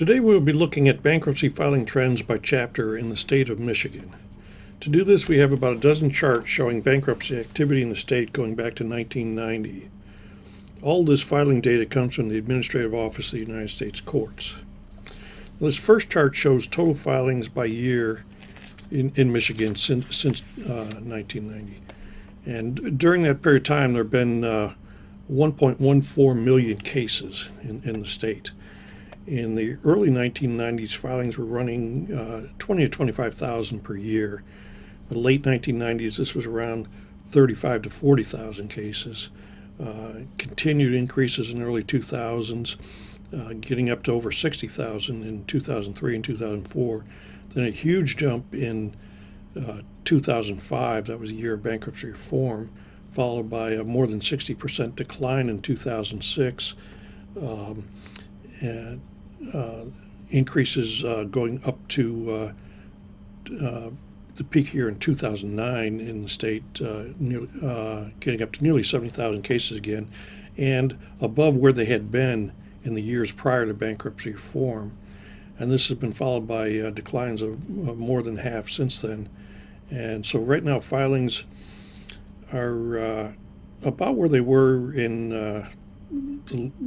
Today we will be looking at bankruptcy filing trends by chapter in the state of Michigan. To do this, we have about a dozen charts showing bankruptcy activity in the state going back to 1990. All this filing data comes from the Administrative Office of the United States Courts. This first chart shows total filings by year in Michigan since 1990. And during that period of time, there have been 1.14 million cases in the state. In the early 1990s, filings were running 20 to 25,000 per year. In the late 1990s, this was around 35 to 40,000 cases. Continued increases in the early 2000s, getting up to over 60,000 in 2003 and 2004. Then a huge jump in 2005, that was a year of bankruptcy reform, followed by a more than 60% decline in 2006, and increases going up to the peak here in 2009 in the state, getting up to nearly 70,000 cases again, and above where they had been in the years prior to bankruptcy reform. And this has been followed by declines of more than half since then. And so right now filings are about where they were in the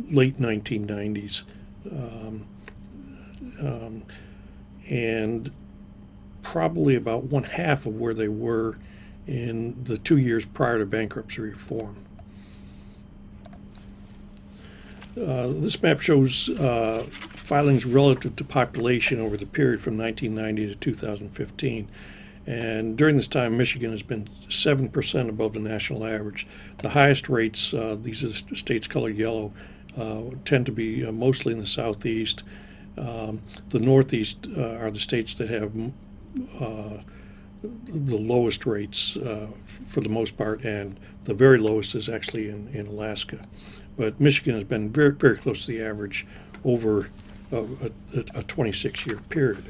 late 1990s. And probably about one half of where they were in the 2 years prior to bankruptcy reform. This map shows filings relative to population over the period from 1990 to 2015. And during this time, Michigan has been 7% above the national average. The highest rates, these are the states colored yellow, tend to be mostly in the southeast. The northeast are the states that have the lowest rates for the most part, and the very lowest is actually in Alaska. But Michigan has been very, very close to the average over a 26-year period.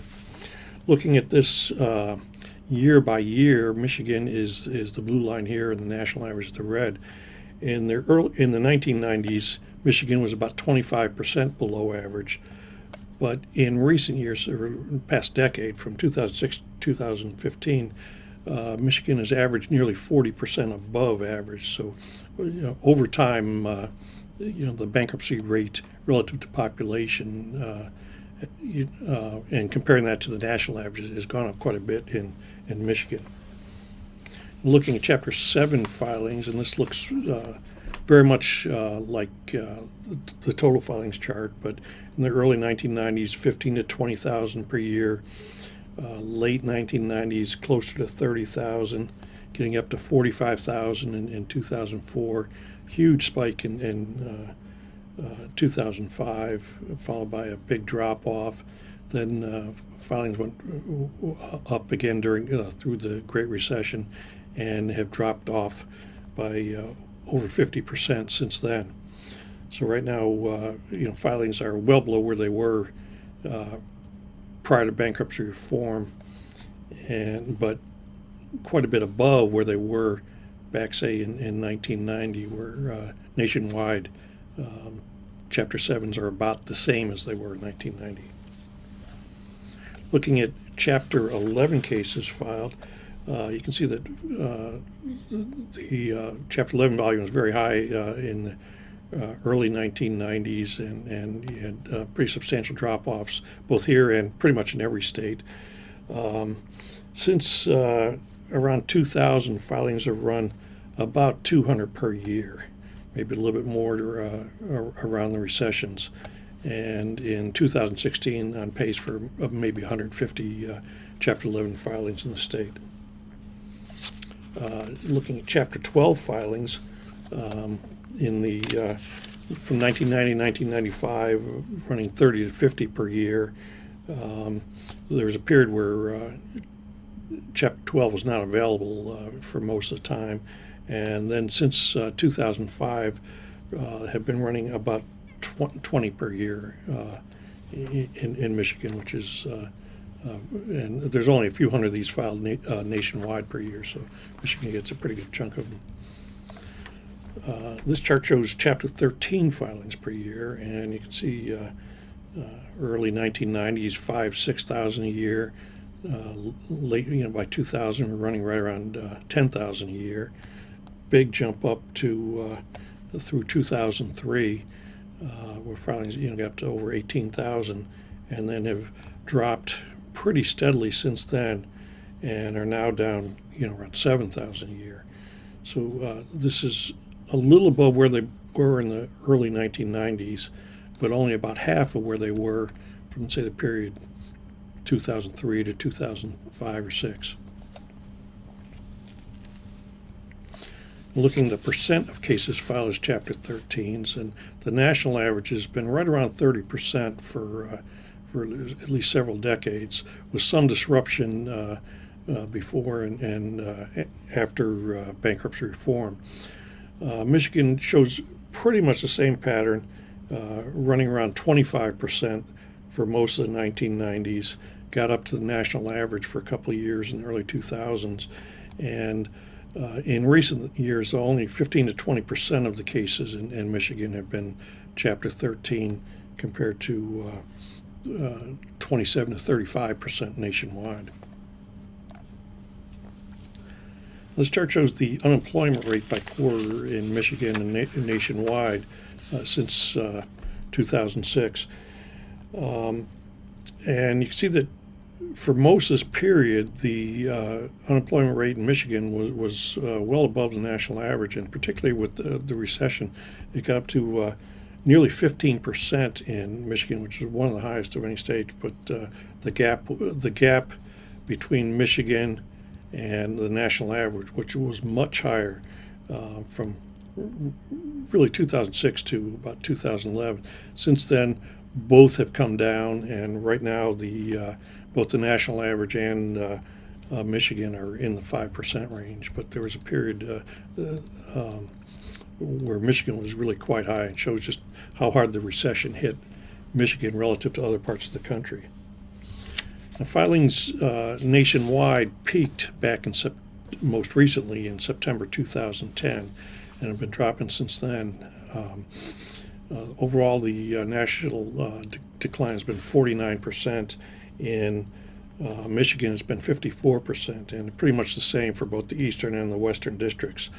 Looking at this year by year, Michigan is the blue line here, and the national average is the red. In the 1990s, Michigan was about 25% below average. But in recent years, or in the past decade, from 2006 to 2015, Michigan has averaged nearly 40% above average. So, over time, the bankruptcy rate relative to population, and comparing that to the national average, has gone up quite a bit in Michigan. Looking at Chapter 7 filings, and this looks very much like the total filings chart, but in the early 1990s, 15 to 20,000 per year. Late 1990s, closer to 30,000, getting up to 45,000 in 2004. Huge spike in 2005, followed by a big drop-off. Then filings went up again through the Great Recession, and have dropped off by over 50% since then. So right now, filings are well below where they were prior to bankruptcy reform, but quite a bit above where they were back, say, in 1990, where nationwide Chapter 7s are about the same as they were in 1990. Looking at Chapter 11 cases filed, you can see that the Chapter 11 volume was very high in the early 1990s, and you had pretty substantial drop-offs both here and pretty much in every state. Since around 2000, filings have run about 200 per year, maybe a little bit more around the recessions. And in 2016, on pace for maybe 150 Chapter 11 filings in the state. Looking at Chapter 12 filings, in the from 1990 to 1995, running 30 to 50 per year. There was a period where Chapter 12 was not available for most of the time, and then since 2005, have been running about 20 per year in Michigan, which is and there's only a few hundred of these filed nationwide per year, so Michigan gets a pretty good chunk of them. This chart shows Chapter 13 filings per year, and you can see Early 1990s, 6,000 a year. Late, by 2000, we're running right around 10,000 a year. Big jump up to through 2003, where filings got up to over 18,000, and then have dropped pretty steadily since then, and are now down around 7,000 a year. So this is a little above where they were in the early 1990s, but only about half of where they were from, say, the period 2003 to 2005 or 6. Looking at the percent of cases filed as Chapter 13s, and the national average has been right around 30% for at least several decades, with some disruption before and after bankruptcy reform. Michigan shows pretty much the same pattern, running around 25% for most of the 1990s, got up to the national average for a couple of years in the early 2000s, and in recent years, only 15 to 20% of the cases in Michigan have been Chapter 13, compared to 27 to 35% nationwide. This chart shows the unemployment rate by quarter in Michigan and nationwide since 2006. And you can see that for most of this period, the unemployment rate in Michigan was well above the national average, and particularly with the recession, it got up to nearly 15% in Michigan, which is one of the highest of any state. But the gap between Michigan and the national average, which was much higher from really 2006 to about 2011. Since then, both have come down, and right now both the national average and Michigan are in the 5% range. But there was a period where Michigan was really quite high, and shows just how hard the recession hit Michigan relative to other parts of the country. Now, filings nationwide peaked back most recently in September 2010, and have been dropping since then. Overall, the national decline has been 49%. In Michigan, it's been 54%, and pretty much the same for both the eastern and the western districts.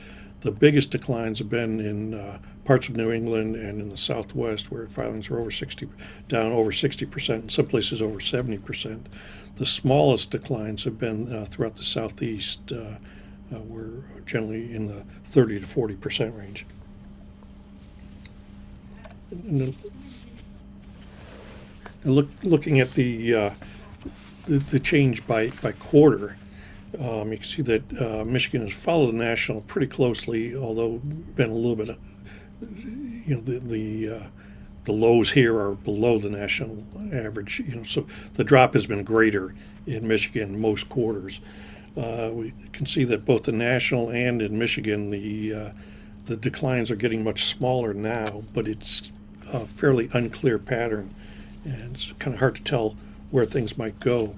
The biggest declines have been in parts of New England and in the Southwest, where filings are down over 60%, in some places over 70%. The smallest declines have been throughout the Southeast, we're generally in the 30 to 40% range. Looking at the change by quarter, you can see that Michigan has followed the national pretty closely, although been a little bit, the lows here are below the national average. So the drop has been greater in Michigan most quarters. We can see that both the national and in Michigan, the declines are getting much smaller now, but it's a fairly unclear pattern, and it's kind of hard to tell where things might go.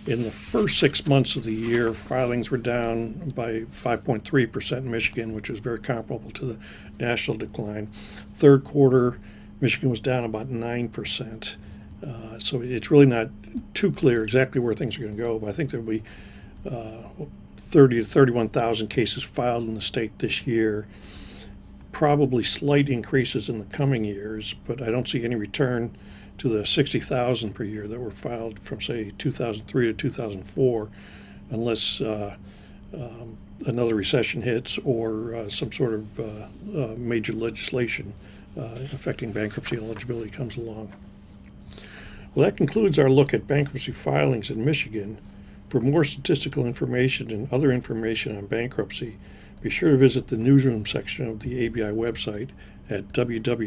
In the first 6 months of the year, filings were down by 5.3% in Michigan, which was very comparable to the national decline. Third quarter, Michigan was down about 9%. So it's really not too clear exactly where things are going to go, but I think there'll be 30 to 31,000 cases filed in the state this year. Probably slight increases in the coming years, but I don't see any return to the 60,000 per year that were filed from, say, 2003 to 2004, unless another recession hits or some sort of major legislation affecting bankruptcy eligibility comes along. Well, that concludes our look at bankruptcy filings in Michigan. For more statistical information and other information on bankruptcy, be sure to visit the newsroom section of the ABI website at www.abi.org.